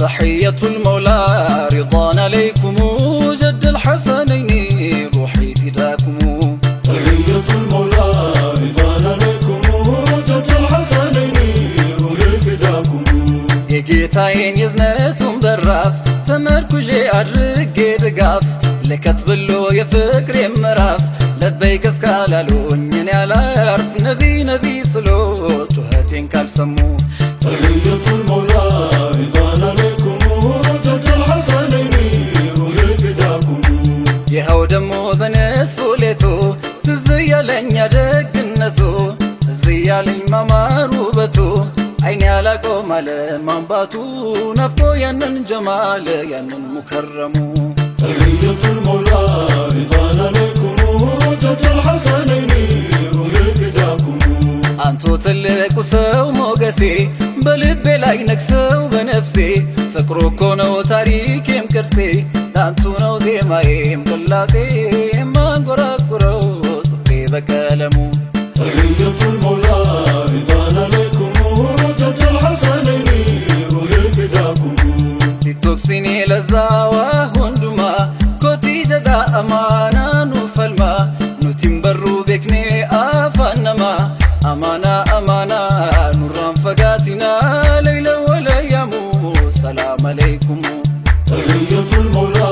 تحية المولى رضوان عليكم جد الحسنين روحي فداكم. تحية المولى رضوان عليكم جد الحسنين روحي فداكم. የጌታዬን የዝነቱን በራፍ ተመርኩዤ አድርጌ ድጋፍ ልከትብሎ የፍቅሬ ምዕራፍ ለበይክ እስካላሉኝ እኔ አላርፍ ነቢ ነቢ ስሎ ጩኸቴን ካልሰሙ። تحية المولى رضوان عليكم جد الحسنين روحي فداكم. ይኸው ደሞ በነስፉ ሌቱ ትዝ ያለኝ ደግነቱ ትዝ ያለኝ ማማሩ ውበቱ አይኔ ያላቆም አለ ማንባቱ ናፍቆ ያንን ጀማል ያንን ሙከረሙ። تحية المولى رضوان عليكم جد الحسنين روحي فداكم. አንቱ ትልቁ ሰው ሞገሴ በልቤ ላይ ነግሰው በነፍሴ ፍቅሩ እኮ ነው ታሪኬም ቅርሴ ላንቱ ነው ዜማዬም ቅላሴ የማንጎራጉረው ጽፌ በቀለሙ። تحية المولى رضوان عليكم جد الحسنين روحي فداكم. ሲቶብሲኔ ለዛዋ ሁንዱማ ኮቲ ጀዳ አማና ኑፈልማ ኑቲም በሩ ቤክኔ አፋነማ አማና አማና ኑራን ፈጋቲና ለይለ ወለያሙ ሰላም አለይኩም። تحية المولى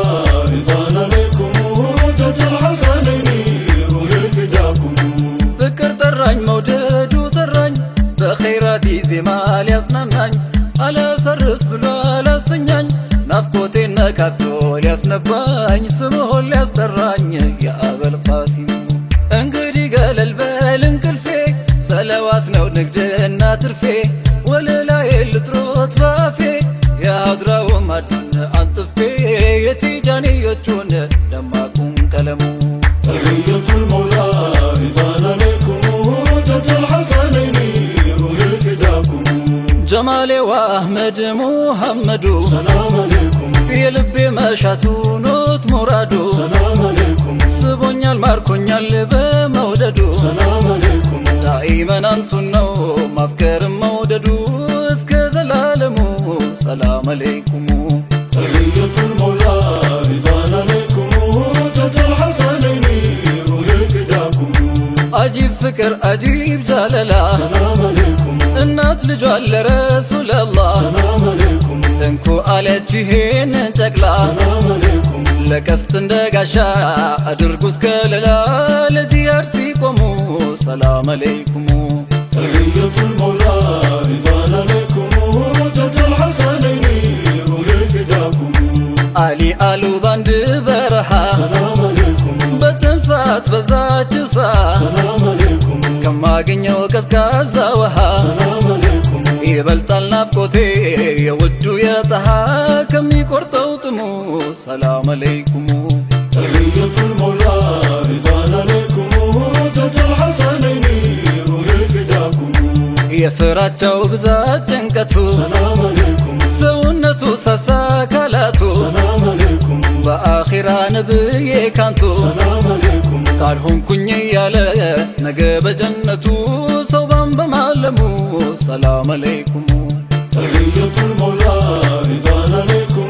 رضوان عليكم جد الحسنين روحي فداكم. ፍቅር ጠራኝ መውደዱ ጠራኝ በኸይራቲ ዜማ ሊያጽናናኝ አላሰርፍ ብሎ አላስተኛኝ ናፍቆቴን ነካክቶ ሊያስነባኝ ስምሆን ሊያስጠራኝ የአበል ቃሲም። እንግዲህ ገለል በል እንቅልፌ ሰለዋት ነው ንግድና ትርፌ ወለላዬ ልጥሮት ባፌ የሀድራው ማዱን አንጥፌ የቲጃንዮቹን ደማቁን ቀለሙ። تحية المولى رضوان عليكم جد الحسنين روحي فداكم. ጀማሌ ወአህመድ ሙሐመዱ سلام عليكم የልቤ መሻቱ ኖት ሙራዱ سلام عليكم ስቦኛል ማርኮኛል በመውደዱ سلام عليكم. ዳኢመን አንቱን ነው ማፍቀርም መውደዱ እስከ ዘላለሙ ሰላም አለይኩም። تحية المولى رضوان عليكم جد الحسنين روحي فداكم. አጂብ ፍቅር አጂብ ጃለላ سلام عليكم እናት ልጇን ለረሱለላህ سلام عليكم እንኩ አለች ይሄን ጨቅላ سلام عليكم. ለቀስት እንደ ጋሻ አድርጉት ከለላ ለጂያድ ሲቆሙ ሰላም አለይኩም። تحية المولى رضوان عليكم جد الحسنين روحي فداكم. አሊ አሉ ባንድ በረሃ سلام عليكم በተምሳት በዛችው ሳ سلام عليكم ከማገኘው ቀዝቃዛ ውሃ سلام عليكم. ይበልጣል ናፍቆቴ የውዱ የጠሃ ከሚቆርጠው ጥሙ ሰላም አለይኩም። تحية المولى رضوان عليكم جد الحسنين روحي فداكم. የፍራቸው ብዛት ጭንቀቱ سلام عليكم ሰውነቱ ሳሳ ካላቱ سلام عليكم በአኺራ ነብዬ ካንቱ سلام عليكم. ካልሆንኩኝ እያለ ነገ በጀነቱ ሰውባን በማለሙ ሰላም አለይኩም። تحية المولى رضوان عليكم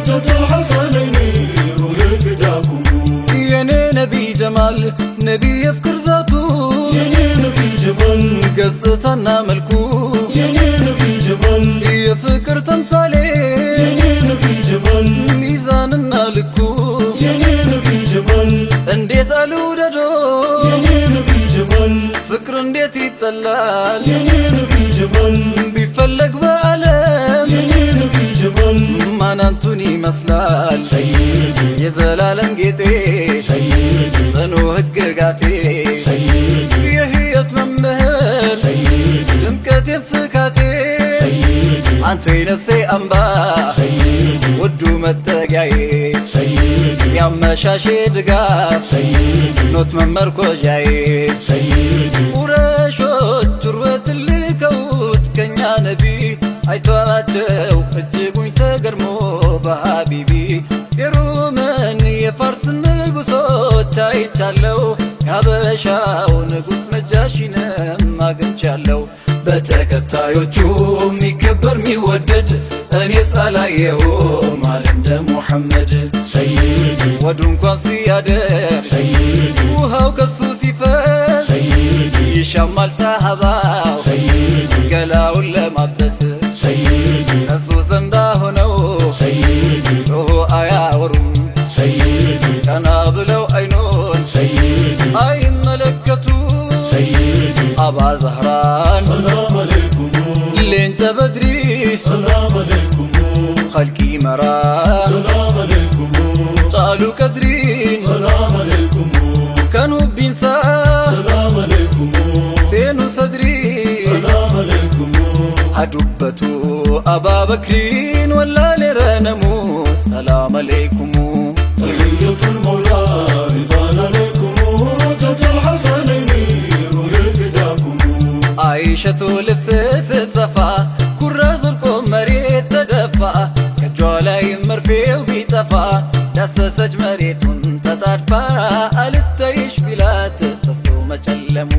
جد الحسنين روحي فداكم. የኔ ነቢይ ጀማል ነቢይ የፍቅር ዛቱ يا نبي جمال ገጽታና መልኩ يا نبي جمال የፍቅር ተምሳሌ يا نبي جمال ሚዛንና ልኩ يا نبي جمال እንዴት አልውደዶ يا نبي جمال ፍቅር እንዴት ይጠላል يا نبي جمال ቢፈለግ በዓለም يا نبي جمال. ማናንቱን ይመስላል سيدي የዘላለም ጌጤ سيدي ጽኑ ህግጋቴ سيدي የህይወት መምህር سيدي ድምቀቴ ፍካቴ አንተ የነፍሴ አምባ سيدي ውዱ መጠጊያዬ سيدي ያመሻሼ ድጋፍ سيدي ኖት መመርኮዣዬ سيدي ቁረሾች ቱርበት ልከውት ከኛ ነቢ አይቷቸው እጅጉኝ ተገርሞ በሀቢቢ የሮምን የፋርስ ንጉሶች አይቻለው ያበሻው ንጉሥ ነጃሺንም አግኝቻለው በተከታዮቹ ሚከበር ሚወደድ እኔስ አላየሁም አለ እንደ ሙሐመድ سيدي ወዱ እንኳን ሲያደር سيدي ውሃው ከሱ ሲፈስ سيدي ይሻማል ሰሃባው سيدي ገላውን ለማበስ سيدي እሱ ዘንዳ ሆነው سيدي ጮሆ አያወሩም سيدي ቀና ብለው አይኖን سيدي አይመለከቱ سيدي አባ ዛህራን سلام عليكم ሌንጨ በድሪ سلام عليكم ኸልቂ መራ سلام عليكم ጫሉ ቀድሪን سلام عليكم ከኑቢንሳ سلام عليكم ሴኑ ሰድሪ سلام عليكم ሀዱበቱ አባ በክሪን ወላሌ ረነሙ ሰላም አለይኩም تحية المولى رضا عليكم جد الحسنين روح فداكم አይሸቱ ልብስ ስትሰፋ ኩራዝ ወልቆ መሬት ተደፋ ከእጇ ላይ መርፌው ቢጠፋ ዳሰሰች መሬቱን ተጣድፋ አልታይሽ ቢላት በስቶ መጨለሙ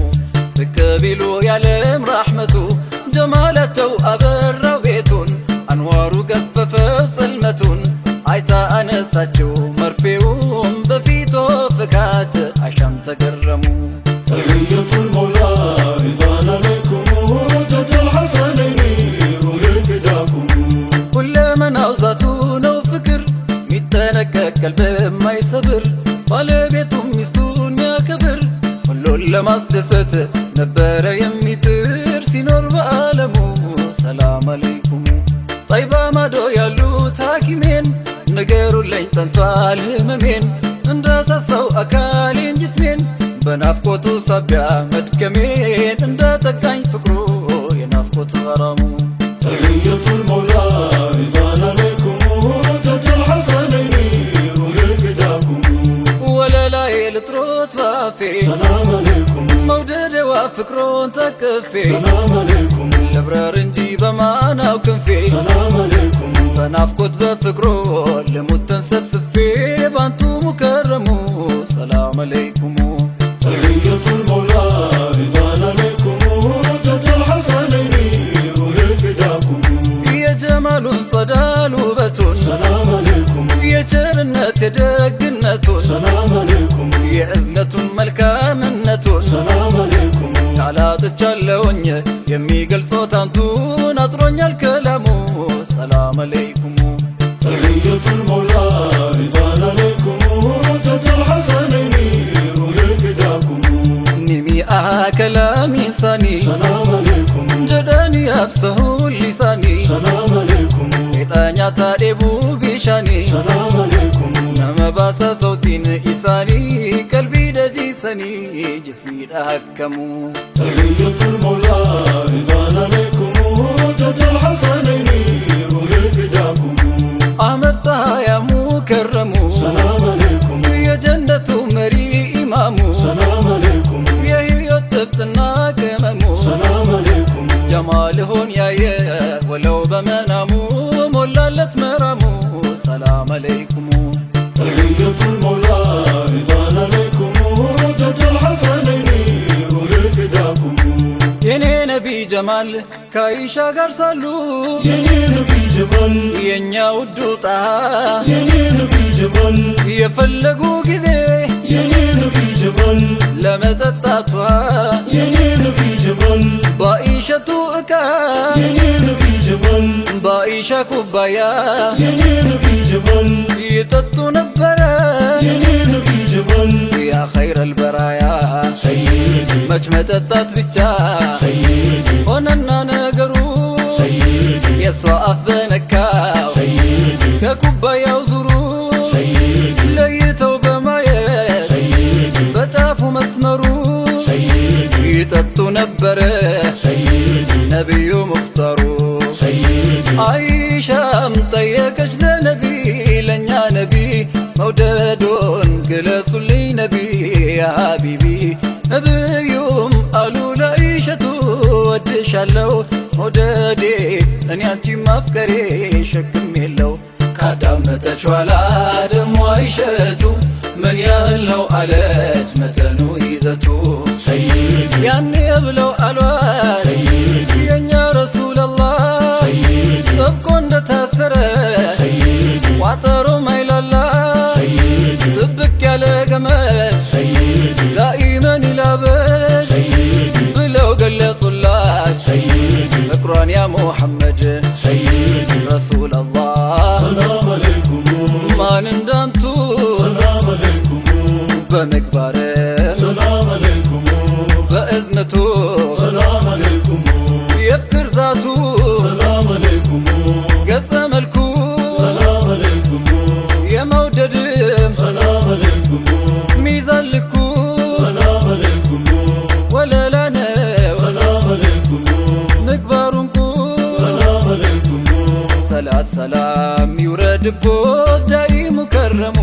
ብቅ ቢሉ ያለም ራሕመቱ ጀማላቸው አበራው ቤቱን አንዋሩ ገፈፈው ጽልመቱን አይታ አነሳቸው መርፌውም በፊቶ ፍካት አሻም ተገረሙ تحية المولى رضا عليكم جد الحسنين روح فداكم ሁለመናው ዛቱ ነው ፍቅር ሚጠነቀቅ ቀልብ ማይሰብር ባለቤቱም ሚስቱን ያከብር ሁሉን ለማስደሰት ነበረ የሚጥር ሲኖር በዓለሙ ሰላም አለይኩም ጠይባ ማዶ ያሉት ሐኪሜን ንገሩልኝ ጠንቷል ህመሜን እንዳሳሳው አካሌን ጅስሜን በናፍቆቱ ሳቢያ መድከሜን እንዳጠቃኝ ፍቅሩ የናፍቆት ሐራሙ تحية المولى رضا عليكم جد الحسنين روح فداكم ወለላዬ ልጥሮት ባፌ سلام عليكم መውደደዋ ፍቅሮን ተቅፌ سلام عليكم ልብረር እንጂ በማናው ክንፌ سلام عليكم በናፍቆት በፍቅሮ ልሙት ተንሰፍስፌ ባንቱ ሙከረሙ ሰላም አለይኩም تحية المولى رضا عليكم جد الحسنين روح فداكم የጀማሉን ጸዳል ውበቱን سلام عليكم የቸርነት የደግነቱን سلام عليكم የእዝነቱን መልካምነቱን سلام عليكم ቃላጥቻለውኝ የሚገልጾት አንቱን አጥሮኛል ከላሙ ሰላም አለይኩም تحية المولى رضا عليكم جد الحسنين روح فداكم ኒሚአ ከላም ኢንሳኒ سلام عليكم ጀዳኒ አፍሰሁ ሊሳኒ سلام عليكم ሄዳኛ ታዴቡ ቢሻኒ سلام عليكم ነመባሰ ሰውቲን ኢሳኒ ቀልቢ ደጂሰኒ ጅስሚ ዳከሙ تحية المولى رضا عليكم جد الحسنين روح فداكم አመጣ ያ ሙከረሙ سلام عليكم የጀነቱ መሪ ኢማሙ سلام عليكم የህይወት ጥፍጥና ቅመሙ سلام عليكم ጀማልሆን ያየ ወለው በመናሙ ሞላለት መራሙ ሰላም አለይኩም تحية المولى رضا عليكم جد الحسنين روح فداكم የኔ ነቢ ጀማል ከአይሻ ጋር ሳሉ يني نبي جمال የኛ ውዱ ጣሃ يني نبي جمال የፈለጉ ጊዜ يني نبي جمال ለመጠጣቷ يني نبي جمال በአይሸቱ እቃ يني نبي جمال በአይሻ ኩባያ يني نبي جمال ይጠጡ ነበረ يني نبي جمال ያ ኸይረ አልበራያ سيدي መች መጠጣት ብቻ سيدي ሆነና ነገሩ سيدي የሷ አፍ በነካው سيدي ከኩባያው ዙሩ سيدي ለይተው በማየት سيدي በጫፉ መስመሩ سيدي ይጠጡ ነበረ سيدي ነቢዩ ሙኽታሩ سيدي ግለጹልኝ ነቢ ያ ሀቢቢ ነብዩም አሉ ለኢሸቱ ወድሻለው መውደዴ እኔ አንቺን ማፍቀሬ ሸክም የለው ከአዳም ተችኋላ ደሞ አይሸቱ ምን ያህል ነው አለች መጠኑ ይዘቱ ሰይድ ያኔ ብለው አሏት ሰይድ የኛ ረሱለላህ ሰይድ ጠብቆ እንደታሰረ ሰይድ ቋጠሮ ማይላላ ሰይድ ጥብቅ ያለ ገመድ ሰይድ ዳኢመን ይላበል ሰይድ ብለው ገለጹላት ሰይድ ፍቅሯን ያ ሙሐመድ ሰይድ ረሱለላህ ሰላም አለይኩም ማን እንዳንቱ ሰላም አለይኩም በምግባር ሰላም አለይኩም በእዝነቱ ሰላም አለይኩም የፍቅር ዛቱ ሰላም አለይኩም ገጸ መልኩ ሰላም አለይኩም የመውደድም ሰላም አለይኩም ሚዛን ልኩ ሰላም አለይኩም ወለላ ነው ሰላም አለይኩም ምግባሩ እንቁ ሰላም አለይኩም ሰላት ሰላም ይውረድቦት ዳኢ ሙከረሙ